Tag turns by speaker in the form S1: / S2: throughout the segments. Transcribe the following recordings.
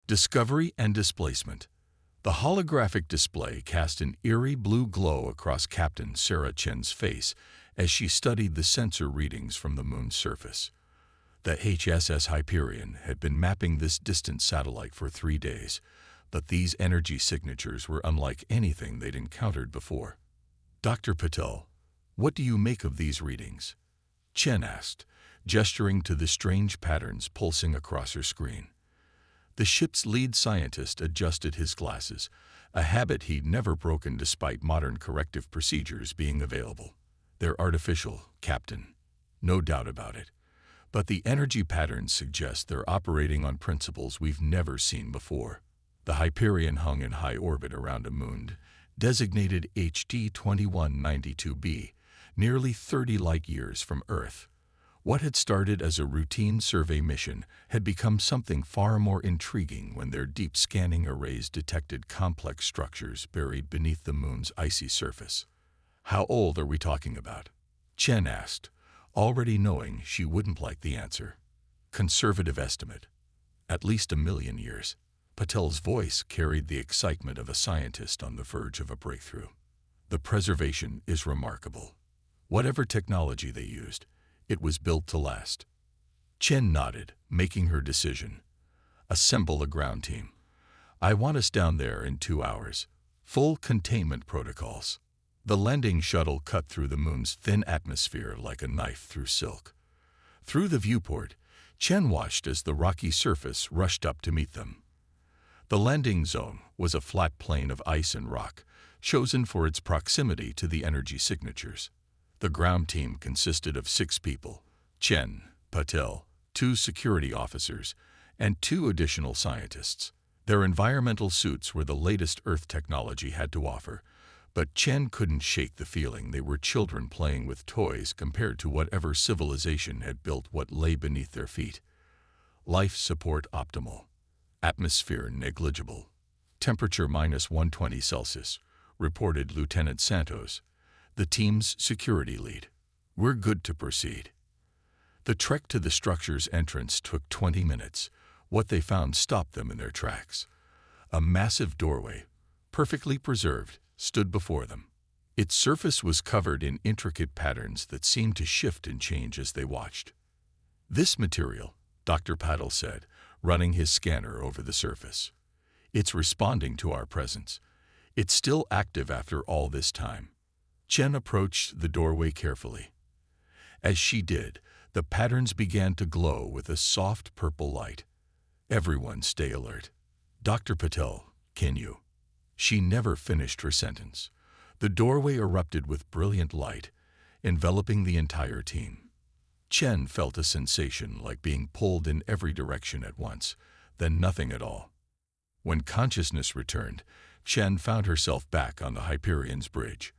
S1: Discovery and displacement. The holographic display cast an eerie blue glow across Captain Sarah Chen's face as she studied the sensor readings from the moon's surface. The HSS Hyperion had been mapping this distant satellite for 3 days, but these energy signatures were unlike anything they'd encountered before. "Dr. Patel, what do you make of these readings?" Chen asked, gesturing to the strange patterns pulsing across her screen. The ship's lead scientist adjusted his glasses, a habit he'd never broken despite modern corrective procedures being available. "They're artificial, Captain. No doubt about it. But the energy patterns suggest they're operating on principles we've never seen before." The Hyperion hung in high orbit around a moon, designated HD 2192b, nearly 30 light-years from Earth. What had started as a routine survey mission had become something far more intriguing when their deep scanning arrays detected complex structures buried beneath the moon's icy surface. "How old are we talking about?" Chen asked, already knowing she wouldn't like the answer. "Conservative estimate. At least 1,000,000 years." Patel's voice carried the excitement of a scientist on the verge of a breakthrough. "The preservation is remarkable. Whatever technology they used, it was built to last." Chen nodded, making her decision. "Assemble a ground team. I want us down there in 2 hours. Full containment protocols." The landing shuttle cut through the moon's thin atmosphere like a knife through silk. Through the viewport, Chen watched as the rocky surface rushed up to meet them. The landing zone was a flat plain of ice and rock, chosen for its proximity to the energy signatures. The ground team consisted of 6 people: Chen, Patel, 2 security officers, and 2 additional scientists. Their environmental suits were the latest Earth technology had to offer, but Chen couldn't shake the feeling they were children playing with toys compared to whatever civilization had built what lay beneath their feet. Life support optimal. Atmosphere negligible. Temperature -120°C, reported Lieutenant Santos, the team's security lead. "We're good to proceed." The trek to the structure's entrance took 20 minutes. What they found stopped them in their tracks. A massive doorway, perfectly preserved, stood before them. Its surface was covered in intricate patterns that seemed to shift and change as they watched. "This material," Dr. Patel said, running his scanner over the surface. "It's responding to our presence. It's still active after all this time." Chen approached the doorway carefully. As she did, the patterns began to glow with a soft purple light. "Everyone stay alert. Dr. Patel, can you?" She never finished her sentence. The doorway erupted with brilliant light, enveloping the entire team. Chen felt a sensation like being pulled in every direction at once, then nothing at all. When consciousness returned, Chen found herself back on the Hyperion's bridge.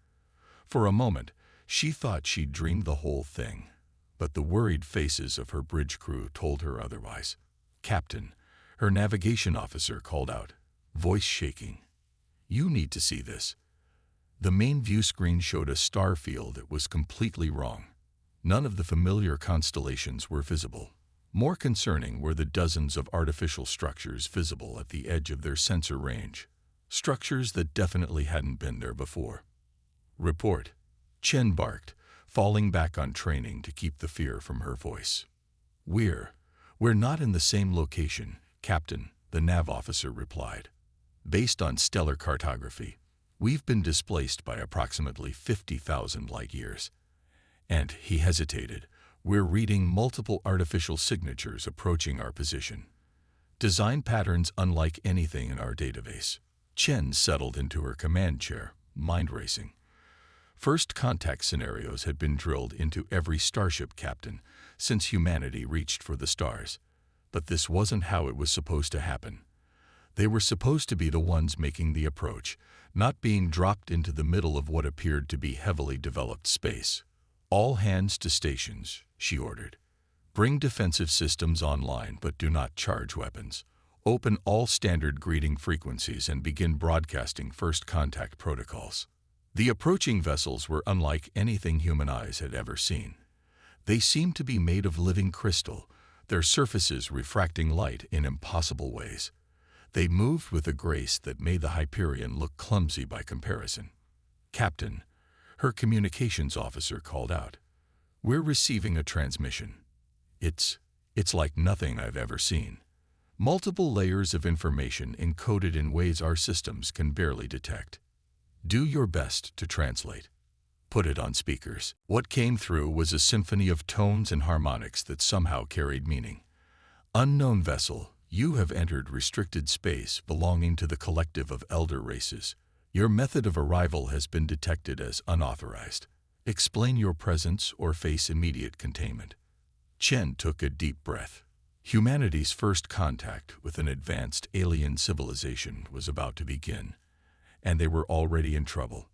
S1: For a moment, she thought she'd dreamed the whole thing, but the worried faces of her bridge crew told her otherwise. "Captain," her navigation officer called out, voice shaking. "You need to see this." The main view screen showed a star field that was completely wrong. None of the familiar constellations were visible. More concerning were the dozens of artificial structures visible at the edge of their sensor range. Structures that definitely hadn't been there before. "Report," Chen barked, falling back on training to keep the fear from her voice. We're not in the same location, Captain," the nav officer replied. "Based on stellar cartography, we've been displaced by approximately 50,000 light-years." And he hesitated. "We're reading multiple artificial signatures approaching our position. Design patterns unlike anything in our database." Chen settled into her command chair, mind racing. First contact scenarios had been drilled into every starship captain since humanity reached for the stars. But this wasn't how it was supposed to happen. They were supposed to be the ones making the approach, not being dropped into the middle of what appeared to be heavily developed space. "All hands to stations," she ordered. "Bring defensive systems online, but do not charge weapons. Open all standard greeting frequencies and begin broadcasting first contact protocols." The approaching vessels were unlike anything human eyes had ever seen. They seemed to be made of living crystal, their surfaces refracting light in impossible ways. They moved with a grace that made the Hyperion look clumsy by comparison. "Captain," her communications officer called out. "We're receiving a transmission. It's like nothing I've ever seen. Multiple layers of information encoded in ways our systems can barely detect. Do your best to translate. Put it on speakers." What came through was a symphony of tones and harmonics that somehow carried meaning. "Unknown vessel, you have entered restricted space belonging to the collective of elder races. Your method of arrival has been detected as unauthorized. Explain your presence or face immediate containment." Chen took a deep breath. Humanity's first contact with an advanced alien civilization was about to begin, and they were already in trouble.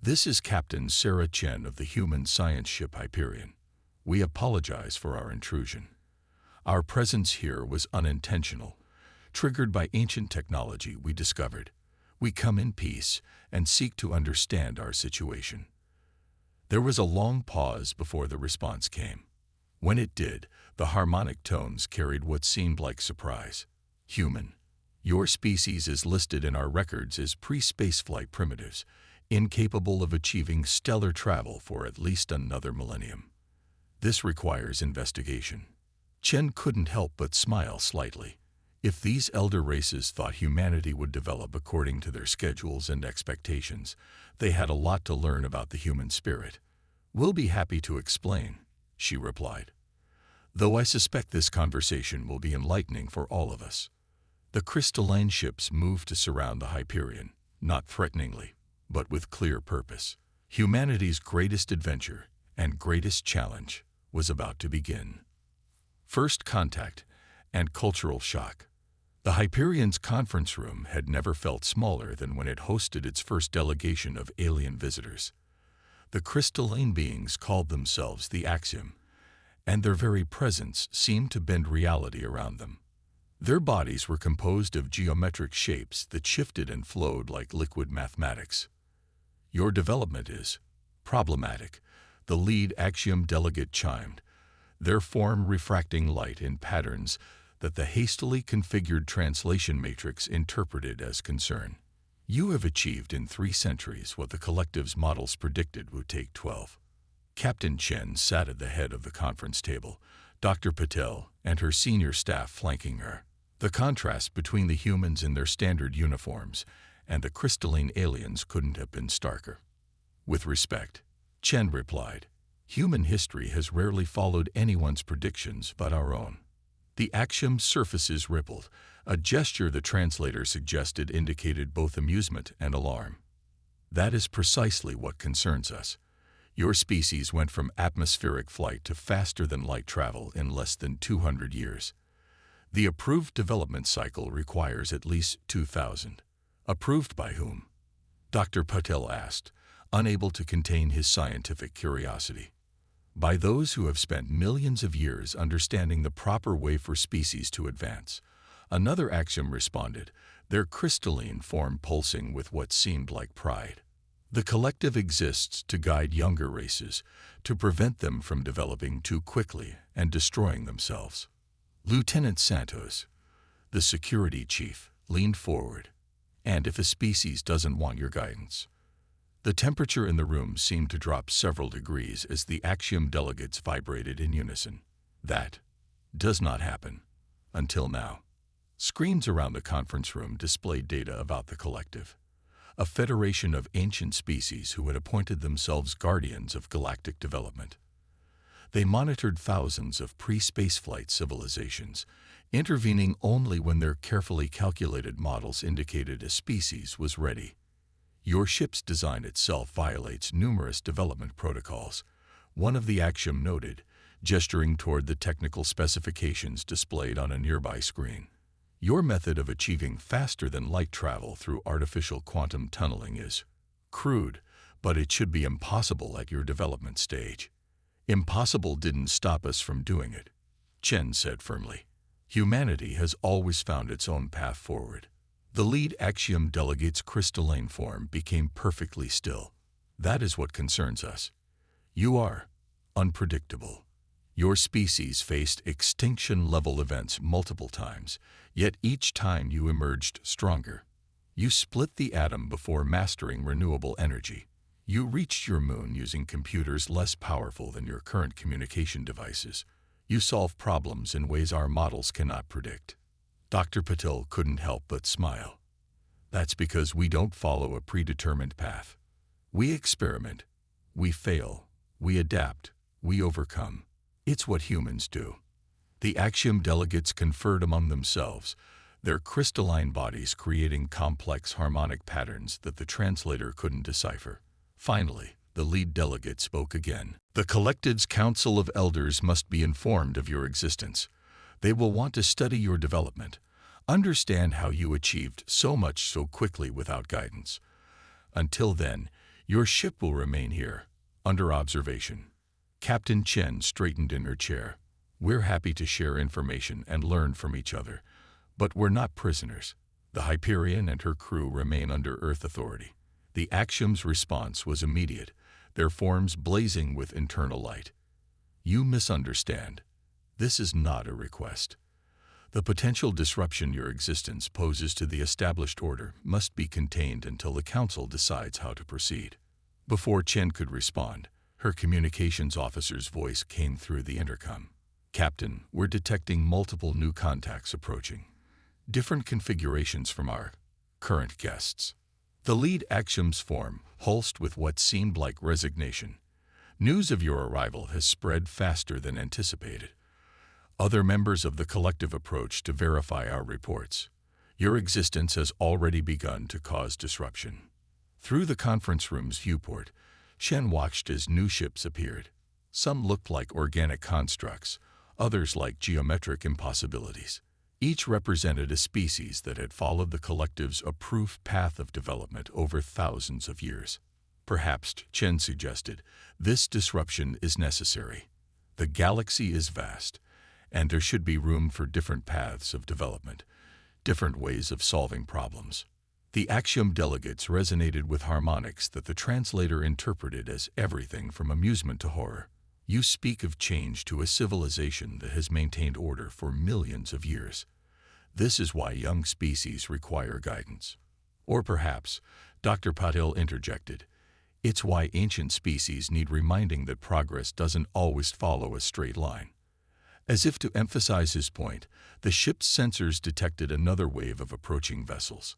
S1: "This is Captain Sarah Chen of the human science ship Hyperion. We apologize for our intrusion. Our presence here was unintentional, triggered by ancient technology we discovered. We come in peace and seek to understand our situation." There was a long pause before the response came. When it did, the harmonic tones carried what seemed like surprise. "Human. Your species is listed in our records as pre-spaceflight primitives, incapable of achieving stellar travel for at least another millennium. This requires investigation." Chen couldn't help but smile slightly. If these elder races thought humanity would develop according to their schedules and expectations, they had a lot to learn about the human spirit. "We'll be happy to explain," she replied. "Though I suspect this conversation will be enlightening for all of us." The crystalline ships moved to surround the Hyperion, not threateningly, but with clear purpose. Humanity's greatest adventure and greatest challenge was about to begin. First contact and cultural shock. The Hyperion's conference room had never felt smaller than when it hosted its first delegation of alien visitors. The crystalline beings called themselves the Axiom, and their very presence seemed to bend reality around them. Their bodies were composed of geometric shapes that shifted and flowed like liquid mathematics. "Your development is problematic," the lead Axiom delegate chimed, their form refracting light in patterns that the hastily configured translation matrix interpreted as concern. "You have achieved in 3 centuries what the collective's models predicted would take 12. Captain Chen sat at the head of the conference table, Dr. Patel and her senior staff flanking her. The contrast between the humans in their standard uniforms and the crystalline aliens couldn't have been starker. "With respect," Chen replied, "human history has rarely followed anyone's predictions but our own." The Axiom's surfaces rippled, a gesture the translator suggested indicated both amusement and alarm. "That is precisely what concerns us. Your species went from atmospheric flight to faster-than-light travel in less than 200 years. The approved development cycle requires at least 2,000. "Approved by whom?" Dr. Patel asked, unable to contain his scientific curiosity. "By those who have spent millions of years understanding the proper way for species to advance." Another Axiom responded, their crystalline form pulsing with what seemed like pride. "The collective exists to guide younger races, to prevent them from developing too quickly and destroying themselves." Lieutenant Santos, the security chief, leaned forward. "And if a species doesn't want your guidance?" The temperature in the room seemed to drop several degrees as the Axiom delegates vibrated in unison. "That does not happen. Until now." Screens around the conference room displayed data about the collective, a federation of ancient species who had appointed themselves guardians of galactic development. They monitored thousands of pre-spaceflight civilizations, intervening only when their carefully calculated models indicated a species was ready. "Your ship's design itself violates numerous development protocols," one of the Axiom noted, gesturing toward the technical specifications displayed on a nearby screen. "Your method of achieving faster-than-light travel through artificial quantum tunneling is crude, but it should be impossible at your development stage." "Impossible didn't stop us from doing it," Chen said firmly. "Humanity has always found its own path forward." The lead Axiom delegate's crystalline form became perfectly still. "That is what concerns us. You are unpredictable. Your species faced extinction-level events multiple times, yet each time you emerged stronger. You split the atom before mastering renewable energy. You reached your moon using computers less powerful than your current communication devices. You solve problems in ways our models cannot predict. Dr. Patil couldn't help but smile. That's because we don't follow a predetermined path. We experiment, we fail, we adapt, we overcome. It's what humans do. The Axiom delegates conferred among themselves, their crystalline bodies creating complex harmonic patterns that the translator couldn't decipher. Finally, the lead delegate spoke again. The collective's council of elders must be informed of your existence. They will want to study your development, understand how you achieved so much so quickly without guidance. Until then, your ship will remain here, under observation. Captain Chen straightened in her chair. We're happy to share information and learn from each other, but we're not prisoners. The Hyperion and her crew remain under Earth authority. The Axiom's response was immediate, their forms blazing with internal light. You misunderstand. This is not a request. The potential disruption your existence poses to the established order must be contained until the Council decides how to proceed. Before Chen could respond, her communications officer's voice came through the intercom. Captain, we're detecting multiple new contacts approaching. Different configurations from our current guests. The lead Axiom's form pulsed with what seemed like resignation. News of your arrival has spread faster than anticipated. Other members of the collective approach to verify our reports. Your existence has already begun to cause disruption. Through the conference room's viewport, Shen watched as new ships appeared. Some looked like organic constructs, others like geometric impossibilities. Each represented a species that had followed the collective's approved path of development over thousands of years. Perhaps, Chen suggested, this disruption is necessary. The galaxy is vast, and there should be room for different paths of development, different ways of solving problems. The Axiom delegates resonated with harmonics that the translator interpreted as everything from amusement to horror. You speak of change to a civilization that has maintained order for millions of years. This is why young species require guidance. Or perhaps, Dr. Patil interjected, it's why ancient species need reminding that progress doesn't always follow a straight line. As if to emphasize his point, the ship's sensors detected another wave of approaching vessels.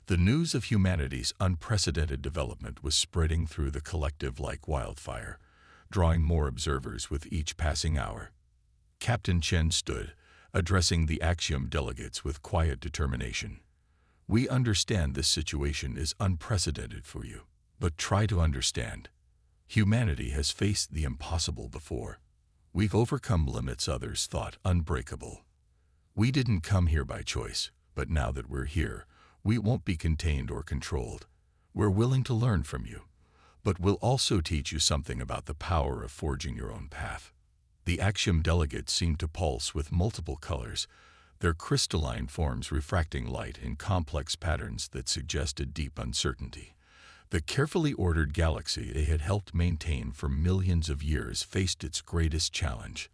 S1: The news of humanity's unprecedented development was spreading through the collective like wildfire, drawing more observers with each passing hour. Captain Chen stood, addressing the Axiom delegates with quiet determination. We understand this situation is unprecedented for you, but try to understand. Humanity has faced the impossible before. We've overcome limits others thought unbreakable. We didn't come here by choice, but now that we're here, we won't be contained or controlled. We're willing to learn from you, but we'll also teach you something about the power of forging your own path. The Axiom delegates seemed to pulse with multiple colors, their crystalline forms refracting light in complex patterns that suggested deep uncertainty. The carefully ordered galaxy they had helped maintain for millions of years faced its greatest challenge,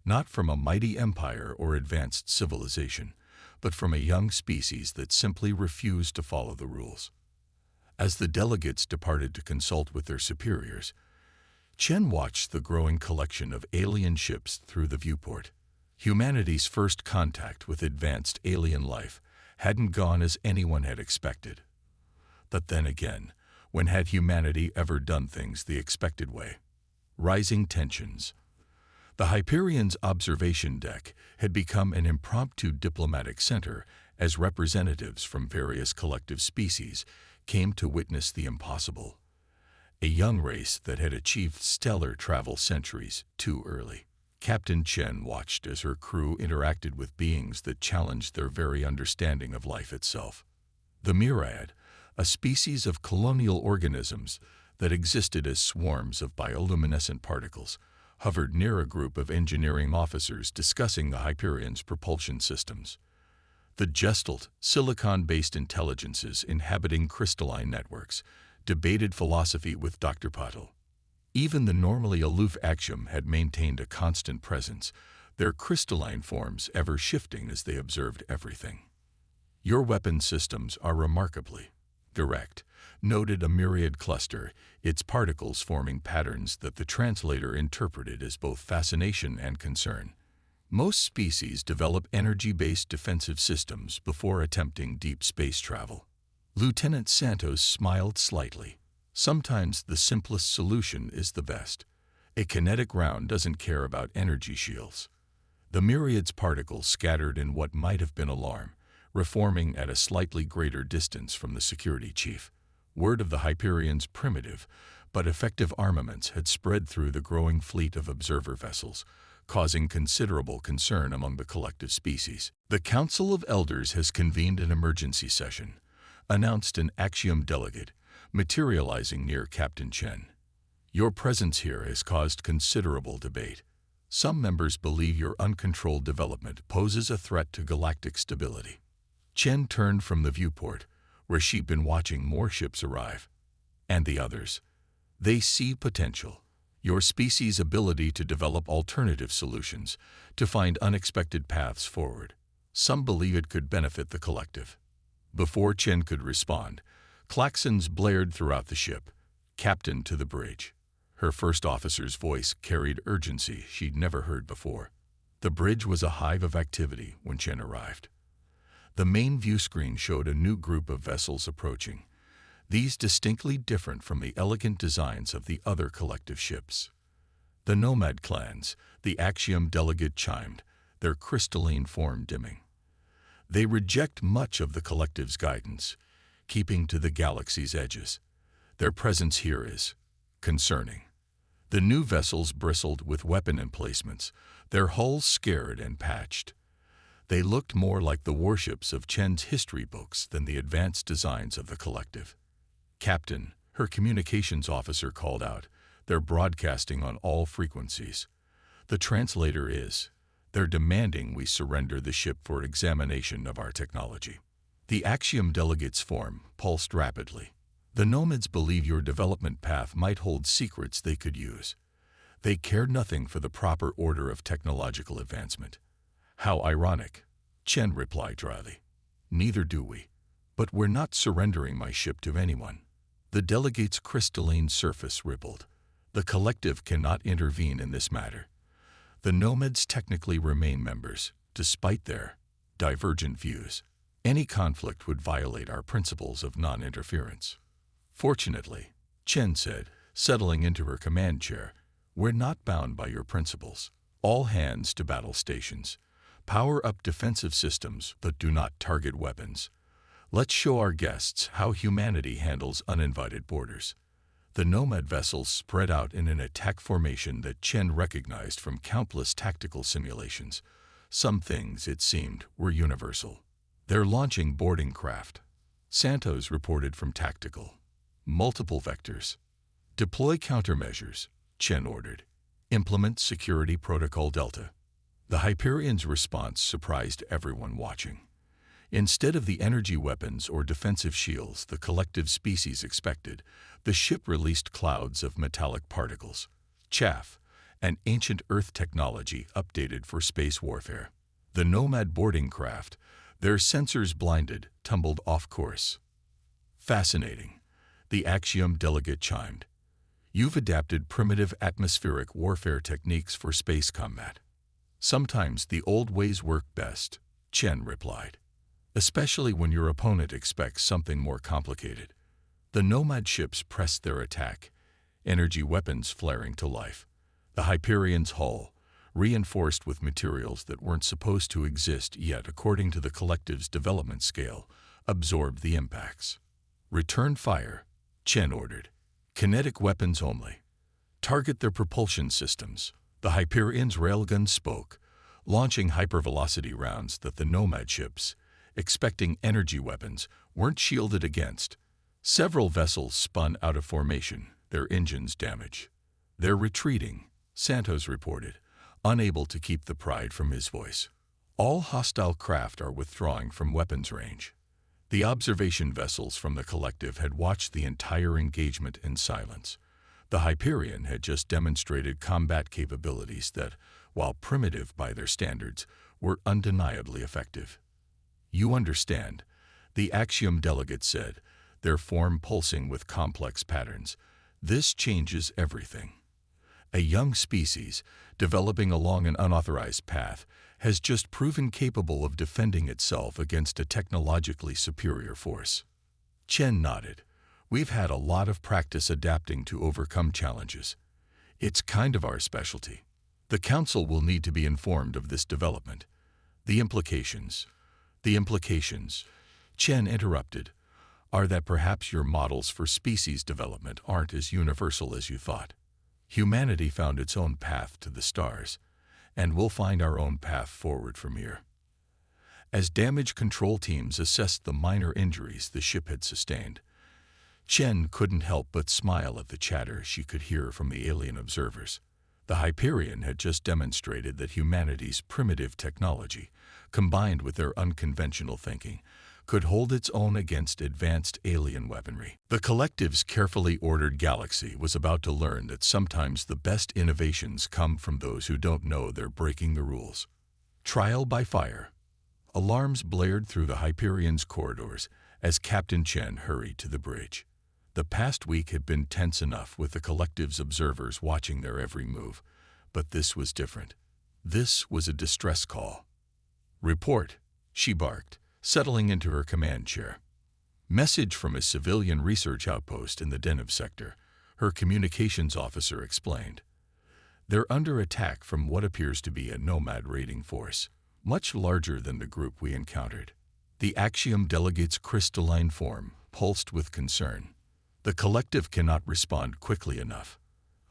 S1: not from a mighty empire or advanced civilization, but from a young species that simply refused to follow the rules. As the delegates departed to consult with their superiors, Chen watched the growing collection of alien ships through the viewport. Humanity's first contact with advanced alien life hadn't gone as anyone had expected. But then again, when had humanity ever done things the expected way? Rising tensions. The Hyperion's observation deck had become an impromptu diplomatic center as representatives from various collective species came to witness the impossible. A young race that had achieved stellar travel centuries too early. Captain Chen watched as her crew interacted with beings that challenged their very understanding of life itself. The myriad, a species of colonial organisms that existed as swarms of bioluminescent particles, hovered near a group of engineering officers discussing the Hyperion's propulsion systems. The gestalt, silicon-based intelligences inhabiting crystalline networks debated philosophy with Dr. Patil. Even the normally aloof Axiom had maintained a constant presence, their crystalline forms ever shifting as they observed everything. "Your weapon systems are remarkably direct," noted a myriad cluster, its particles forming patterns that the translator interpreted as both fascination and concern. Most species develop energy-based defensive systems before attempting deep space travel. Lieutenant Santos smiled slightly. Sometimes the simplest solution is the best. A kinetic round doesn't care about energy shields. The myriad's particles scattered in what might have been alarm, reforming at a slightly greater distance from the security chief. Word of the Hyperion's primitive but effective armaments had spread through the growing fleet of observer vessels, causing considerable concern among the collective species. "The Council of Elders has convened an emergency session," announced an Axiom delegate, materializing near Captain Chen. "Your presence here has caused considerable debate. Some members believe your uncontrolled development poses a threat to galactic stability." Chen turned from the viewport, where she'd been watching more ships arrive. "And the others? They see potential. Your species' ability to develop alternative solutions, to find unexpected paths forward. Some believe it could benefit the collective." Before Chen could respond, klaxons blared throughout the ship. "Captain, to the bridge." Her first officer's voice carried urgency she'd never heard before. The bridge was a hive of activity when Chen arrived. The main view screen showed a new group of vessels approaching, these distinctly different from the elegant designs of the other collective ships. "The Nomad clans," the Axiom delegate chimed, their crystalline form dimming. "They reject much of the collective's guidance, keeping to the galaxy's edges. Their presence here is concerning." The new vessels bristled with weapon emplacements, their hulls scarred and patched. They looked more like the warships of Chen's history books than the advanced designs of the collective. "Captain," her communications officer called out, "they're broadcasting on all frequencies. The translator is, they're demanding we surrender the ship for examination of our technology." The Axiom delegate's form pulsed rapidly. "The Nomads believe your development path might hold secrets they could use. They care nothing for the proper order of technological advancement." "How ironic," Chen replied dryly. "Neither do we. But we're not surrendering my ship to anyone." The delegate's crystalline surface rippled. "The collective cannot intervene in this matter. The Nomads technically remain members, despite their divergent views. Any conflict would violate our principles of non-interference." "Fortunately," Chen said, settling into her command chair, "we're not bound by your principles. All hands to battle stations. Power up defensive systems, but do not target weapons. Let's show our guests how humanity handles uninvited boarders." The Nomad vessels spread out in an attack formation that Chen recognized from countless tactical simulations. Some things, it seemed, were universal. "They're launching boarding craft," Santos reported from tactical. "Multiple vectors." "Deploy countermeasures," Chen ordered. "Implement Security Protocol Delta." The Hyperion's response surprised everyone watching. Instead of the energy weapons or defensive shields the collective species expected, the ship released clouds of metallic particles. Chaff, an ancient Earth technology updated for space warfare. The Nomad boarding craft, their sensors blinded, tumbled off course. "Fascinating," the Axiom delegate chimed. "You've adapted primitive atmospheric warfare techniques for space combat." "Sometimes the old ways work best," Chen replied. "Especially when your opponent expects something more complicated." The Nomad ships pressed their attack, energy weapons flaring to life. The Hyperion's hull, reinforced with materials that weren't supposed to exist yet according to the collective's development scale, absorbed the impacts. "Return fire," Chen ordered. "Kinetic weapons only. Target their propulsion systems." The Hyperion's railgun spoke, launching hypervelocity rounds that the Nomad ships, expecting energy weapons, weren't shielded against. Several vessels spun out of formation, their engines damaged. "They're retreating," Santos reported, unable to keep the pride from his voice. "All hostile craft are withdrawing from weapons range." The observation vessels from the collective had watched the entire engagement in silence. The Hyperion had just demonstrated combat capabilities that, while primitive by their standards, were undeniably effective. "You understand," the Axiom delegate said, their form pulsing with complex patterns. "This changes everything. A young species, developing along an unauthorized path, has just proven capable of defending itself against a technologically superior force." Chen nodded. "We've had a lot of practice adapting to overcome challenges. It's kind of our specialty. The Council will need to be informed of this development. The implications, Chen interrupted, are that perhaps your models for species development aren't as universal as you thought. Humanity found its own path to the stars, and we'll find our own path forward from here." As damage control teams assessed the minor injuries the ship had sustained, Chen couldn't help but smile at the chatter she could hear from the alien observers. The Hyperion had just demonstrated that humanity's primitive technology, combined with their unconventional thinking, could hold its own against advanced alien weaponry. The collective's carefully ordered galaxy was about to learn that sometimes the best innovations come from those who don't know they're breaking the rules. Trial by fire. Alarms blared through the Hyperion's corridors as Captain Chen hurried to the bridge. The past week had been tense enough with the collective's observers watching their every move, but this was different. This was a distress call. "Report," she barked, settling into her command chair. "Message from a civilian research outpost in the Deneb sector," her communications officer explained. "They're under attack from what appears to be a nomad raiding force, much larger than the group we encountered." The Axiom delegate's crystalline form pulsed with concern. "The collective cannot respond quickly enough.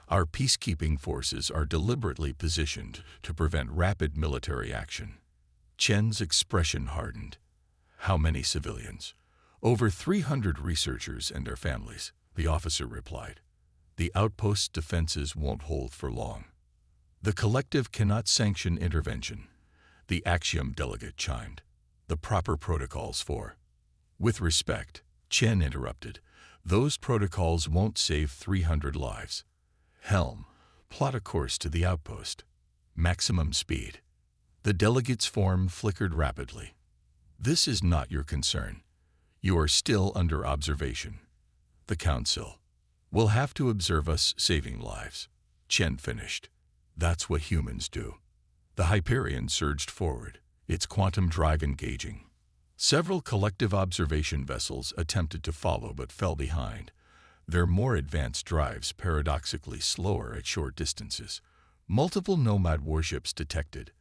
S1: Our peacekeeping forces are deliberately positioned to prevent rapid military action." Chen's expression hardened. "How many civilians?" "Over 300 researchers and their families," the officer replied. "The outpost's defenses won't hold for long." "The collective cannot sanction intervention," the Axiom delegate chimed. "The proper protocols for—" "With respect," Chen interrupted, "those protocols won't save 300 lives. Helm, plot a course to the outpost. Maximum speed." The delegate's form flickered rapidly. "This is not your concern. You are still under observation. The Council will have to observe us saving lives," Chen finished. "That's what humans do." The Hyperion surged forward, its quantum drive engaging. Several collective observation vessels attempted to follow but fell behind, their more advanced drives paradoxically slower at short distances. Multiple Nomad warships detected,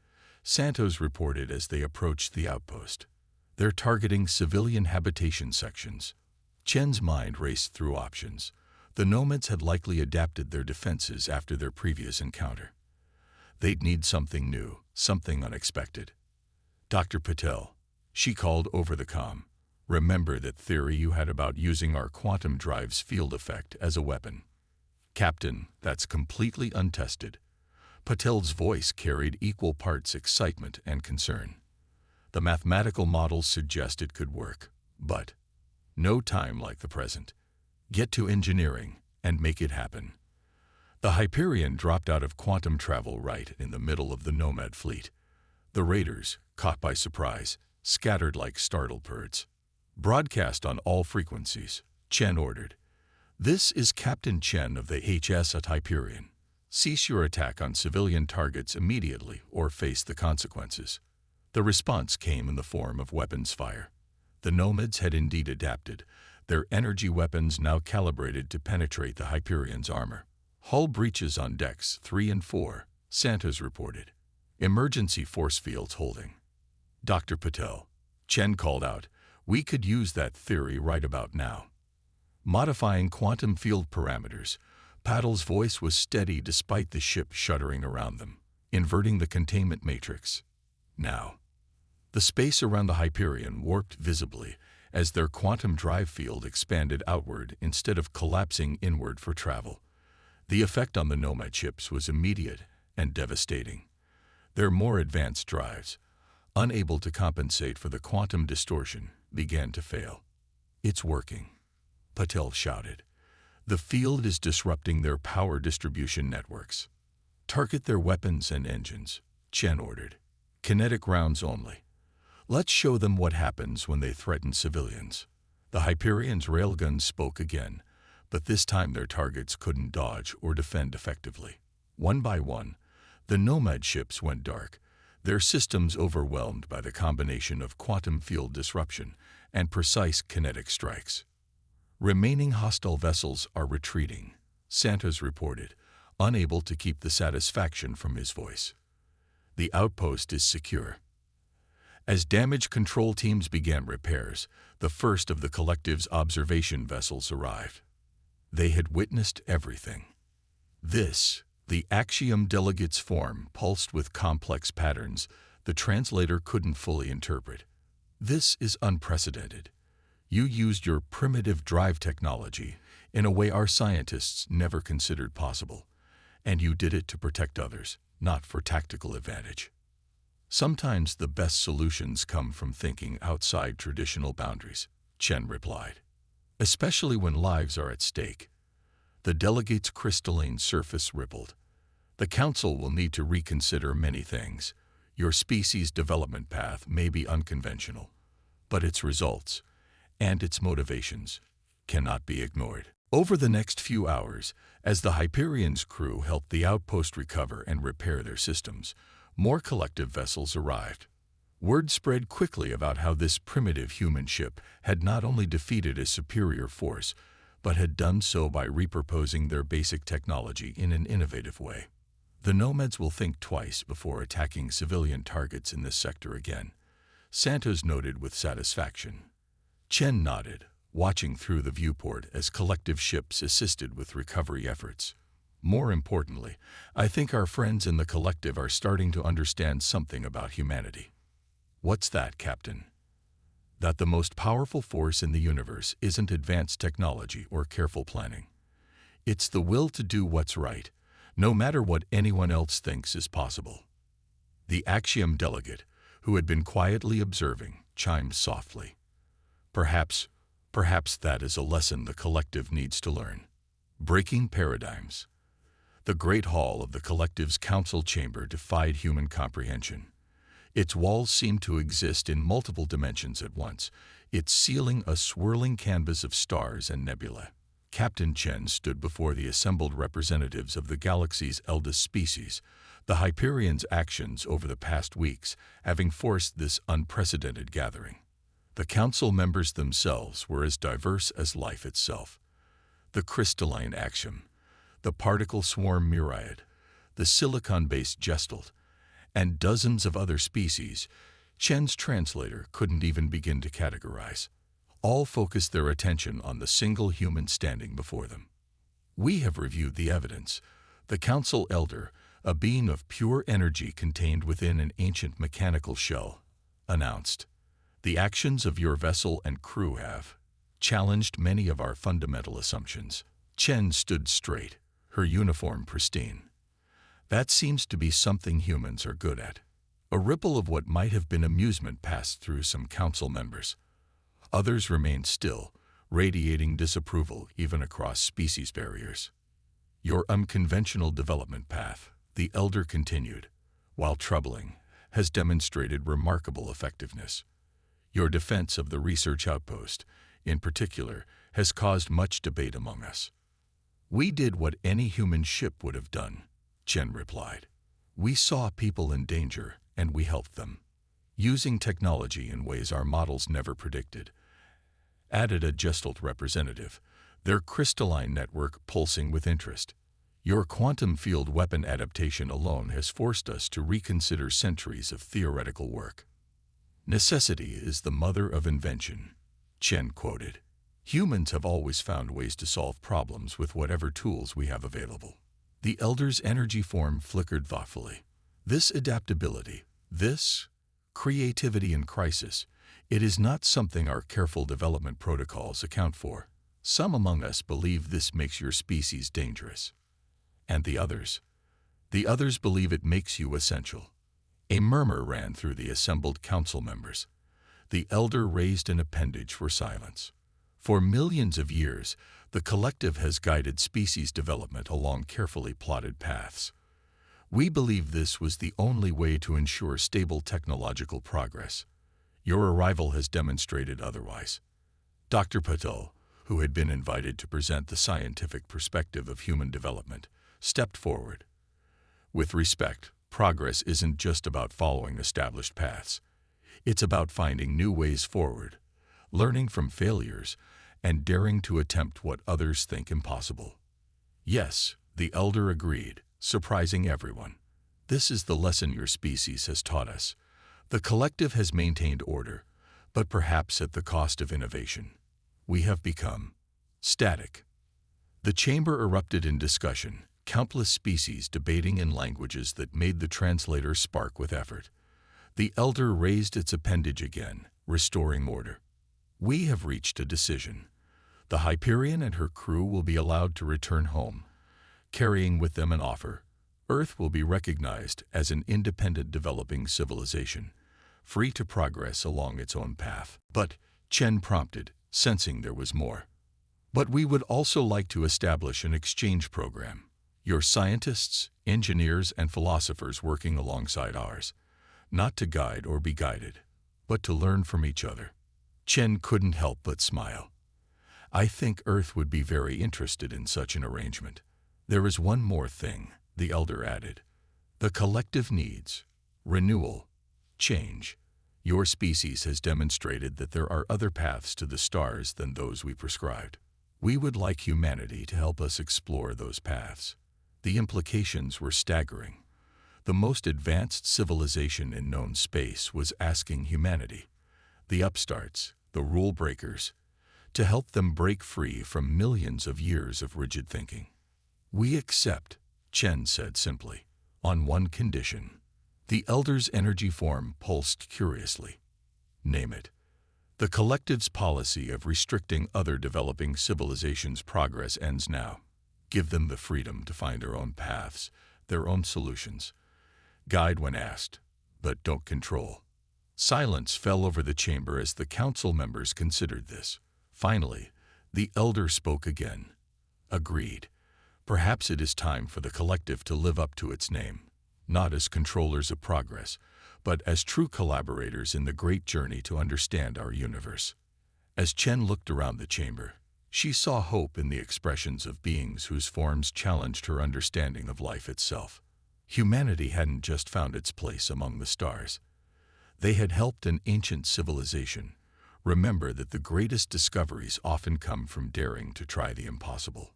S1: Santos reported as they approached the outpost. "They're targeting civilian habitation sections." Chen's mind raced through options. The Nomads had likely adapted their defenses after their previous encounter. They'd need something new, something unexpected. "Dr. Patel," she called over the comm, "remember that theory you had about using our quantum drive's field effect as a weapon?" "Captain, that's completely untested." Patel's voice carried equal parts excitement and concern. "The mathematical models suggest it could work, but no time like the present. Get to engineering and make it happen." The Hyperion dropped out of quantum travel right in the middle of the Nomad fleet. The raiders, caught by surprise, scattered like startled birds. "Broadcast on all frequencies," Chen ordered. "This is Captain Chen of the HS at Hyperion. Cease your attack on civilian targets immediately or face the consequences." The response came in the form of weapons fire. The Nomads had indeed adapted, their energy weapons now calibrated to penetrate the Hyperion's armor. "Hull breaches on decks 3 and 4, Santos reported. "Emergency force fields holding." "Dr. Patel," Chen called out, "we could use that theory right about now." Modifying quantum field parameters, Paddle's voice was steady despite the ship shuddering around them. "Inverting the containment matrix. Now." The space around the Hyperion warped visibly as their quantum drive field expanded outward instead of collapsing inward for travel. The effect on the Nomad ships was immediate and devastating. Their more advanced drives, unable to compensate for the quantum distortion, began to fail. "It's working," Patel shouted. The field is disrupting their power distribution networks. Target their weapons and engines, Chen ordered. Kinetic rounds only. Let's show them what happens when they threaten civilians. The Hyperion's railguns spoke again, but this time their targets couldn't dodge or defend effectively. One by one, the Nomad ships went dark, their systems overwhelmed by the combination of quantum field disruption and precise kinetic strikes. Remaining hostile vessels are retreating, Santos reported, unable to keep the satisfaction from his voice. The outpost is secure. As damage control teams began repairs, the first of the collective's observation vessels arrived. They had witnessed everything. This, the Axiom delegate's form pulsed with complex patterns the translator couldn't fully interpret. This is unprecedented. You used your primitive drive technology in a way our scientists never considered possible, and you did it to protect others, not for tactical advantage. Sometimes the best solutions come from thinking outside traditional boundaries, Chen replied. Especially when lives are at stake. The delegate's crystalline surface rippled. The Council will need to reconsider many things. Your species' development path may be unconventional, but its results and its motivations cannot be ignored. Over the next few hours, as the Hyperion's crew helped the outpost recover and repair their systems, more collective vessels arrived. Word spread quickly about how this primitive human ship had not only defeated a superior force, but had done so by repurposing their basic technology in an innovative way. The Nomads will think twice before attacking civilian targets in this sector again, Santos noted with satisfaction. Chen nodded, watching through the viewport as collective ships assisted with recovery efforts. More importantly, I think our friends in the collective are starting to understand something about humanity. What's that, Captain? That the most powerful force in the universe isn't advanced technology or careful planning. It's the will to do what's right, no matter what anyone else thinks is possible. The Axiom delegate, who had been quietly observing, chimed softly. Perhaps that is a lesson the collective needs to learn. Breaking paradigms. The great hall of the collective's council chamber defied human comprehension. Its walls seemed to exist in multiple dimensions at once, its ceiling a swirling canvas of stars and nebulae. Captain Chen stood before the assembled representatives of the galaxy's eldest species, the Hyperion's actions over the past weeks having forced this unprecedented gathering. The council members themselves were as diverse as life itself. The crystalline Axiom, the particle swarm myriad, the silicon-based gestalt, and dozens of other species Chen's translator couldn't even begin to categorize. All focused their attention on the single human standing before them. We have reviewed the evidence. The council elder, a being of pure energy contained within an ancient mechanical shell, announced. The actions of your vessel and crew have challenged many of our fundamental assumptions. Chen stood straight, her uniform pristine. That seems to be something humans are good at. A ripple of what might have been amusement passed through some council members. Others remained still, radiating disapproval even across species barriers. Your unconventional development path, the elder continued, while troubling, has demonstrated remarkable effectiveness. Your defense of the research outpost, in particular, has caused much debate among us. We did what any human ship would have done, Chen replied. We saw people in danger, and we helped them. Using technology in ways our models never predicted, added a gestalt representative, their crystalline network pulsing with interest. Your quantum field weapon adaptation alone has forced us to reconsider centuries of theoretical work. Necessity is the mother of invention, Chen quoted. Humans have always found ways to solve problems with whatever tools we have available. The elder's energy form flickered thoughtfully. This adaptability, this creativity in crisis, it is not something our careful development protocols account for. Some among us believe this makes your species dangerous. And the others believe it makes you essential. A murmur ran through the assembled council members. The elder raised an appendage for silence. For millions of years, the collective has guided species development along carefully plotted paths. We believe this was the only way to ensure stable technological progress. Your arrival has demonstrated otherwise. Dr. Patel, who had been invited to present the scientific perspective of human development, stepped forward. With respect, progress isn't just about following established paths. It's about finding new ways forward, learning from failures, and daring to attempt what others think impossible. Yes, the elder agreed, surprising everyone. This is the lesson your species has taught us. The collective has maintained order, but perhaps at the cost of innovation. We have become static. The chamber erupted in discussion, countless species debating in languages that made the translator spark with effort. The elder raised its appendage again, restoring order. We have reached a decision. The Hyperion and her crew will be allowed to return home, carrying with them an offer. Earth will be recognized as an independent developing civilization, free to progress along its own path. But, Chen prompted, sensing there was more. But we would also like to establish an exchange program. Your scientists, engineers, and philosophers working alongside ours, not to guide or be guided, but to learn from each other. Chen couldn't help but smile. I think Earth would be very interested in such an arrangement. There is one more thing, the elder added. The collective needs renewal, change. Your species has demonstrated that there are other paths to the stars than those we prescribed. We would like humanity to help us explore those paths. The implications were staggering. The most advanced civilization in known space was asking humanity, the upstarts, the rule breakers, to help them break free from millions of years of rigid thinking. We accept, Chen said simply, on one condition. The elder's energy form pulsed curiously. Name it. The collective's policy of restricting other developing civilizations' progress ends now. Give them the freedom to find their own paths, their own solutions. Guide when asked, but don't control. Silence fell over the chamber as the council members considered this. Finally, the elder spoke again. Agreed. Perhaps it is time for the collective to live up to its name, not as controllers of progress, but as true collaborators in the great journey to understand our universe. As Chen looked around the chamber, she saw hope in the expressions of beings whose forms challenged her understanding of life itself. Humanity hadn't just found its place among the stars. They had helped an ancient civilization remember that the greatest discoveries often come from daring to try the impossible.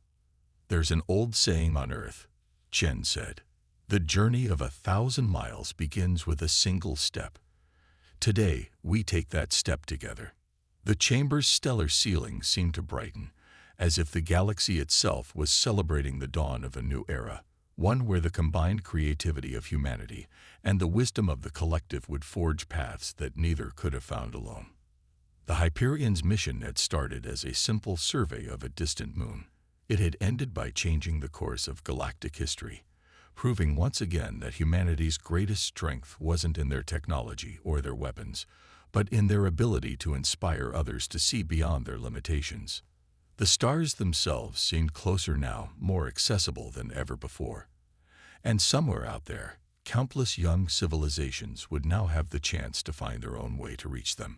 S1: There's an old saying on Earth, Chen said. The journey of 1,000 miles begins with a single step. Today, we take that step together. The chamber's stellar ceiling seemed to brighten, as if the galaxy itself was celebrating the dawn of a new era, one where the combined creativity of humanity and the wisdom of the collective would forge paths that neither could have found alone. The Hyperion's mission had started as a simple survey of a distant moon. It had ended by changing the course of galactic history, proving once again that humanity's greatest strength wasn't in their technology or their weapons, but in their ability to inspire others to see beyond their limitations. The stars themselves seemed closer now, more accessible than ever before. And somewhere out there, countless young civilizations would now have the chance to find their own way to reach them.